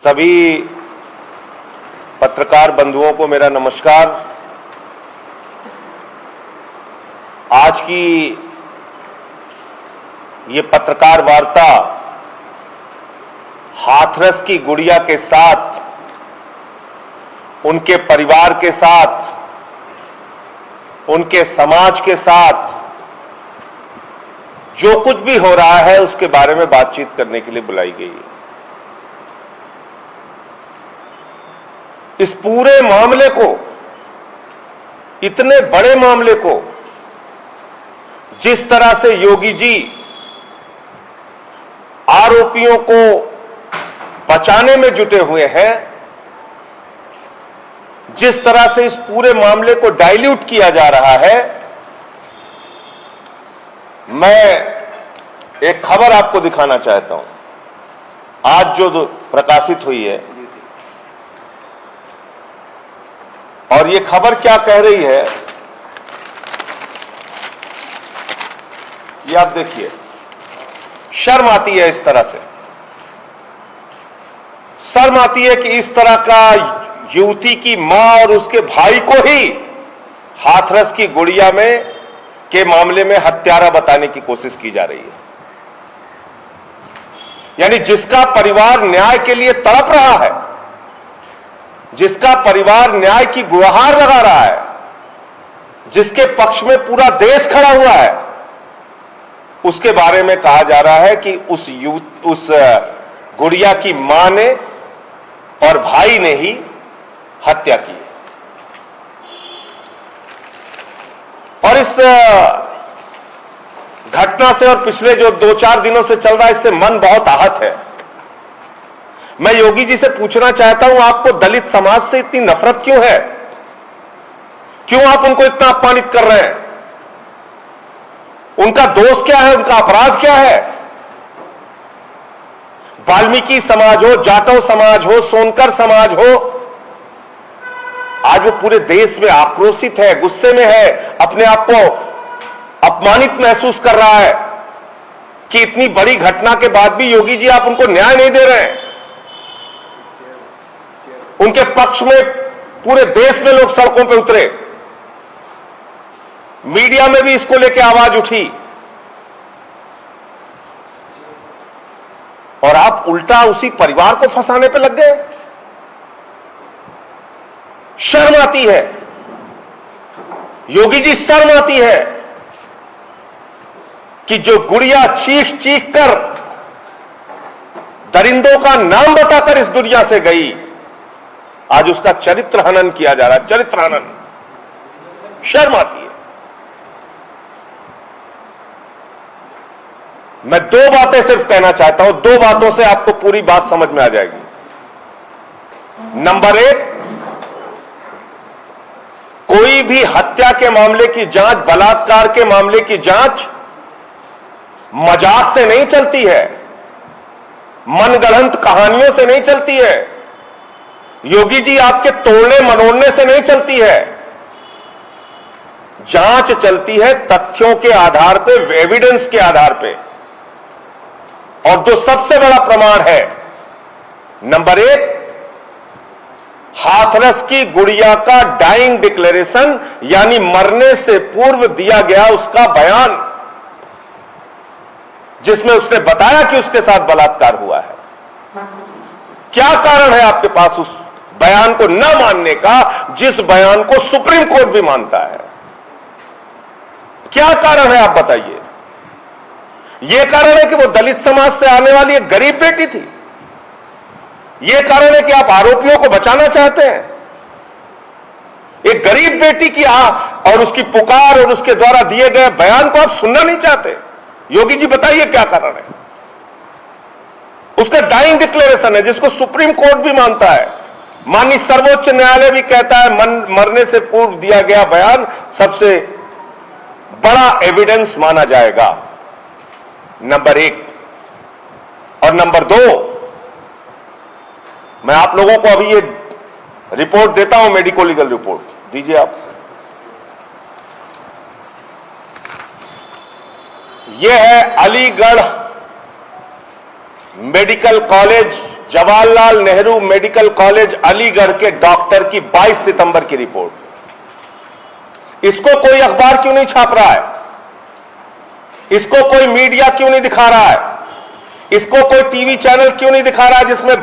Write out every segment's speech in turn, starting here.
सभी पत्रकार बंधुओं को मेरा नमस्कार। आज की ये पत्रकार वार्ता हाथरस की गुड़िया के साथ, उनके परिवार के साथ, उनके समाज के साथ जो कुछ भी हो रहा है उसके बारे में बातचीत करने के लिए बुलाई गई है। इस पूरे मामले को, इतने बड़े मामले को जिस तरह से योगी जी आरोपियों को बचाने में जुटे हुए हैं, जिस तरह से इस पूरे मामले को डाइल्यूट किया जा रहा है, मैं एक खबर आपको दिखाना चाहता हूं आज जो प्रकाशित हुई है। और ये खबर क्या कह रही है ये आप देखिए। शर्म आती है इस तरह से, शर्म आती है कि इस तरह का युवती की मां और उसके भाई को ही हाथरस की गुड़िया में के मामले में हत्यारा बताने की कोशिश की जा रही है। यानी जिसका परिवार न्याय के लिए तड़प रहा है, जिसका परिवार न्याय की गुहार लगा रहा है, जिसके पक्ष में पूरा देश खड़ा हुआ है, उसके बारे में कहा जा रहा है कि उस गुड़िया की मां ने और भाई ने ही हत्या की। और इस घटना से और पिछले जो 2-4 दिनों से चल रहा है, इससे मन बहुत आहत है। मैं योगी जी से पूछना चाहता हूं, आपको दलित समाज से इतनी नफरत क्यों है? क्यों आप उनको इतना अपमानित कर रहे हैं? उनका दोष क्या है? उनका अपराध क्या है? वाल्मीकि समाज हो, जाटव समाज हो, सोनकर समाज हो, आज वो पूरे देश में आक्रोशित है, गुस्से में है, अपने आप को अपमानित महसूस कर रहा है कि इतनी बड़ी घटना के बाद भी योगी जी आप उनको न्याय नहीं दे रहे हैं। उनके पक्ष में पूरे देश में लोग सड़कों पर उतरे, मीडिया में भी इसको लेकर आवाज उठी, और आप उल्टा उसी परिवार को फंसाने पे लग गए। शर्म आती है योगी जी, शर्म आती है कि जो गुड़िया चीख चीख कर दरिंदों का नाम बताकर इस दुनिया से गई, आज उसका चरित्र हनन किया जा रहा है। चरित्र हनन, शर्म आती है। मैं 2 बातें सिर्फ कहना चाहता हूं, 2 बातों से आपको पूरी बात समझ में आ जाएगी। नंबर 1, कोई भी हत्या के मामले की जांच, बलात्कार के मामले की जांच मजाक से नहीं चलती है, मनगढ़ंत कहानियों से नहीं चलती है, योगी जी आपके तोड़ने मरोड़ने से नहीं चलती है। जांच चलती है तथ्यों के आधार पे, एविडेंस के आधार पे। और जो सबसे बड़ा प्रमाण है, नंबर 1, हाथरस की गुड़िया का डाइंग डिक्लेरेशन, यानी मरने से पूर्व दिया गया उसका बयान, जिसमें उसने बताया कि उसके साथ बलात्कार हुआ है। क्या कारण है आपके पास उस बयान को न मानने का, जिस बयान को सुप्रीम कोर्ट भी मानता है? क्या कारण है आप बताइए? यह कारण है कि वो दलित समाज से आने वाली एक गरीब बेटी थी। यह कारण है कि आप आरोपियों को बचाना चाहते हैं। एक गरीब बेटी की और उसकी पुकार और उसके द्वारा दिए गए बयान को आप सुनना नहीं चाहते। योगी जी बताइए क्या कारण है? उसका डाइंग डिक्लेरेशन है, जिसको सुप्रीम कोर्ट भी मानता है, माननीय सर्वोच्च न्यायालय भी कहता है मरने से पूर्व दिया गया बयान सबसे बड़ा एविडेंस माना जाएगा। नंबर 1। और नंबर 2, मैं आप लोगों को अभी ये रिपोर्ट देता हूं, मेडिको लीगल रिपोर्ट दीजिए आप। यह है Aligarh medical college Jawaharlal Nehru medical college Aligarh के डॉक्टर की 22 सितंबर की रिपोर्ट। इसको कोई अखबार क्यों नहीं छाप रहा है? इसको कोई मीडिया क्यों नहीं दिखा रहा है? इसको कोई टीवी चैनल क्यों नहीं दिखा रहा है जिसमें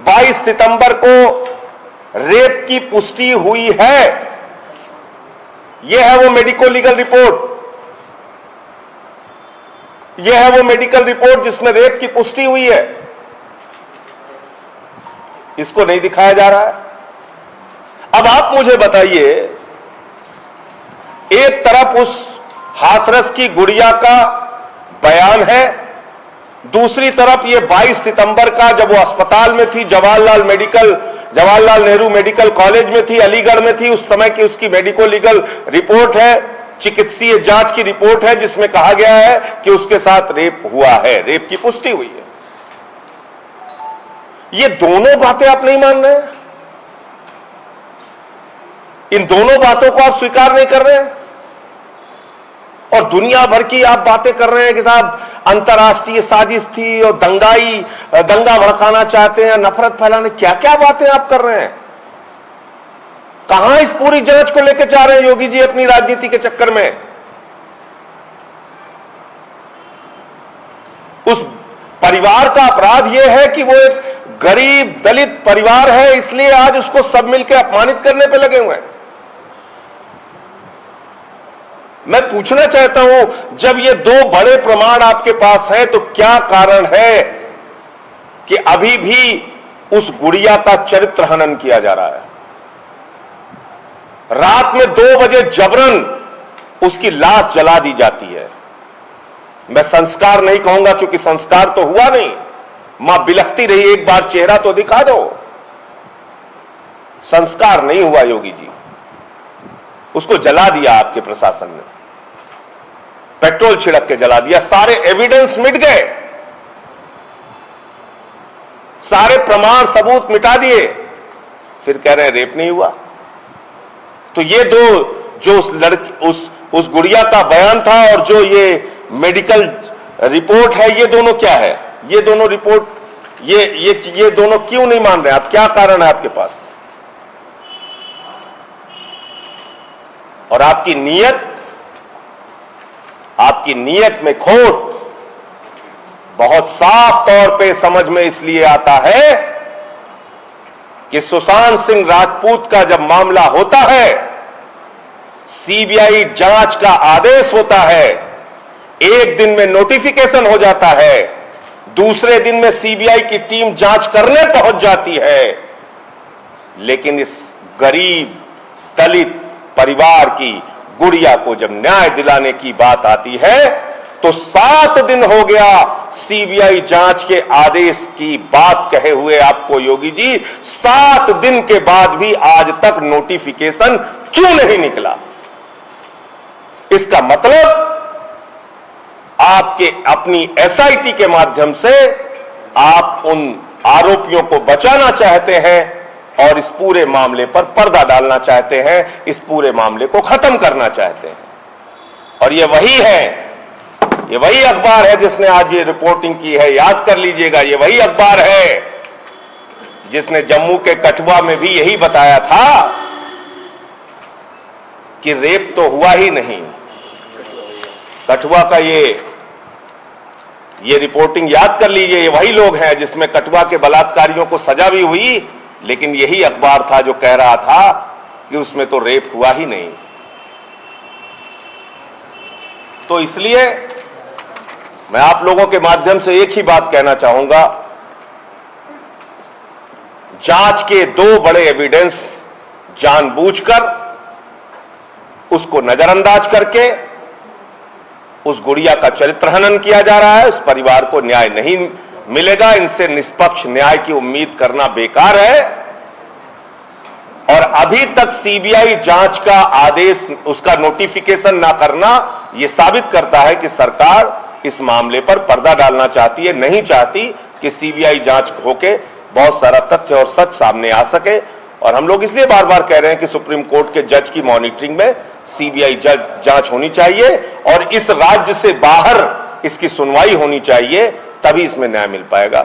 22 सितंबर को रेप की पुष्टि हुई है? यह है वो मेडिको लीगल रिपोर्ट, यह है वो मेडिकल रिपोर्ट जिसमें रेप की पुष्टि हुई है। इसको नहीं दिखाया जा रहा है। अब आप मुझे बताइए, एक तरफ उस हाथरस की गुड़िया का बयान है, दूसरी तरफ ये 22 सितंबर का जब वो अस्पताल में थी, जवाहरलाल नेहरू मेडिकल कॉलेज में थी, अलीगढ़ में थी, उस समय की उसकी मेडिको लीगल रिपोर्ट है, चिकित्सीय जांच की रिपोर्ट है जिसमें कहा गया है कि उसके साथ रेप हुआ है, रेप की पुष्टि हुई है। ये दोनों बातें आप नहीं मान रहे हैं? इन दोनों बातों को आप स्वीकार नहीं कर रहे हैं और दुनिया भर की आप बातें कर रहे हैं कि साहब अंतर्राष्ट्रीय साजिश थी और दंगा भड़काना चाहते हैं, नफरत फैलाने, क्या क्या बातें आप कर रहे हैं? कहां इस पूरी जांच को लेकर जा रहे हैं योगी जी अपनी राजनीति के चक्कर में? उस परिवार का अपराध यह है कि वो एक गरीब दलित परिवार है, इसलिए आज उसको सब मिलकर अपमानित करने पे लगे हुए हैं। मैं पूछना चाहता हूं, जब ये दो बड़े प्रमाण आपके पास हैं तो क्या कारण है कि अभी भी उस गुड़िया का चरित्र हनन किया जा रहा है? रात में 2 बजे जबरन उसकी लाश जला दी जाती है। मैं संस्कार नहीं कहूंगा क्योंकि संस्कार तो हुआ नहीं, मां बिलखती रही, एक बार चेहरा तो दिखा दो। संस्कार नहीं हुआ योगी जी, उसको जला दिया आपके प्रशासन ने, पेट्रोल छिड़क के जला दिया, सारे एविडेंस मिट गए, सारे प्रमाण सबूत मिटा दिए, फिर कह रहे हैं रेप नहीं हुआ। तो ये दो, जो उस गुड़िया का बयान था और जो ये मेडिकल रिपोर्ट है, ये दोनों क्या है? ये दोनों रिपोर्ट, ये दोनों क्यों नहीं मान रहे? आप क्या कारण है आपके पास? और आपकी नीयत में खोट बहुत साफ तौर पे समझ में इसलिए आता है कि सुशांत सिंह राजपूत का जब मामला होता है, सीबीआई जांच का आदेश होता है, एक दिन में नोटिफिकेशन हो जाता है, दूसरे दिन में सीबीआई की टीम जांच करने पहुंच जाती है, लेकिन इस गरीब दलित परिवार की गुड़िया को जब न्याय दिलाने की बात आती है तो 7 दिन हो गया सीबीआई जांच के आदेश की बात कहे हुए आपको योगी जी, 7 दिन के बाद भी आज तक नोटिफिकेशन क्यों नहीं निकला? इसका मतलब आपके अपनी एसआईटी के माध्यम से आप उन आरोपियों को बचाना चाहते हैं और इस पूरे मामले पर पर्दा डालना चाहते हैं, इस पूरे मामले को खत्म करना चाहते हैं। और ये वही अखबार है जिसने आज ये रिपोर्टिंग की है, याद कर लीजिएगा, ये वही अखबार है जिसने जम्मू के कठुआ में भी यही बताया था कि रेप तो हुआ ही नहीं। कठुआ का ये रिपोर्टिंग याद कर लीजिए, ये वही लोग हैं जिसमें कठुआ के बलात्कारियों को सजा भी हुई, लेकिन यही अखबार था जो कह रहा था कि उसमें तो रेप हुआ ही नहीं। तो इसलिए मैं आप लोगों के माध्यम से एक ही बात कहना चाहूंगा, जांच के 2 बड़े एविडेंस जानबूझकर उसको नजरअंदाज करके उस गुड़िया का चरित्र हनन किया जा रहा है। उस परिवार को न्याय नहीं मिलेगा, इनसे निष्पक्ष न्याय की उम्मीद करना बेकार है। और अभी तक सीबीआई जांच का आदेश, उसका नोटिफिकेशन ना करना, यह साबित करता है कि सरकार इस मामले पर पर्दा डालना चाहती है, नहीं चाहती कि सीबीआई जांच होके बहुत सारा तथ्य और सच सामने आ सके। और हम लोग इसलिए बार बार कह रहे हैं कि सुप्रीम कोर्ट के जज की मॉनिटरिंग में सीबीआई जांच होनी चाहिए और इस राज्य से बाहर इसकी सुनवाई होनी चाहिए, तभी इसमें न्याय मिल पाएगा।